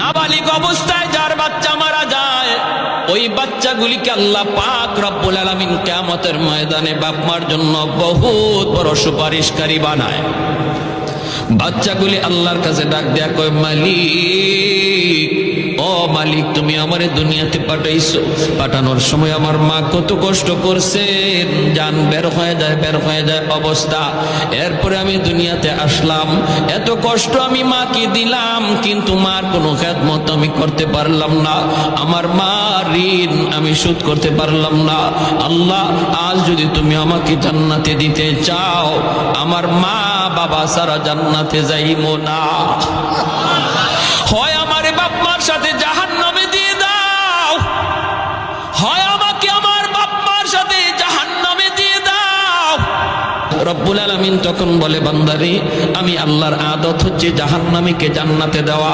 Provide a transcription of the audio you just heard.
নাবালিগ অবস্থায় যার বাচ্চা মারা যায়, ওই বাচ্চাগুলিকে আল্লাহ পাক রব্বুল আলামিন কিয়ামতের ময়দানে বাপ মার জন্য বহুত বড় সুপারিশকারী বানায়। বাচ্চাগুলি আল্লাহর কাছে ডাক দেয়া কয়, মালিক, ও মালিক, তুমি আমারে দুনিয়াতে পাঠাইছো, পাঠানোর সময় আমার মা কত কষ্ট করছেন, জান বের হয়ে যায় অবস্থা। এরপরে আমি দুনিয়াতে আসলাম, এত কষ্ট আমি মাকে দিলাম, কিন্তু মার কোনো খেদমত আমি করতে পারলাম না, আমার মা ঋণ আমি শোধ করতে পারলাম না। আল্লাহ, আজ যদি তুমি আমাকে জান্নাতে দিতে চাও, আমার মা বাবা সারা জান্নাতে যাইবো না, হয় আমারে বাপ মার সাথে জাহান্নামে দিয়ে দাও, হয় আমাকে আমার বাপ মার সাথে জাহান্নামে দিয়ে দাও। রব্বুল আলামিন তখন বলে, বান্দারে, আমি আল্লাহর আদত হচ্ছে জাহান্নামীকে জান্নাতে দেওয়া।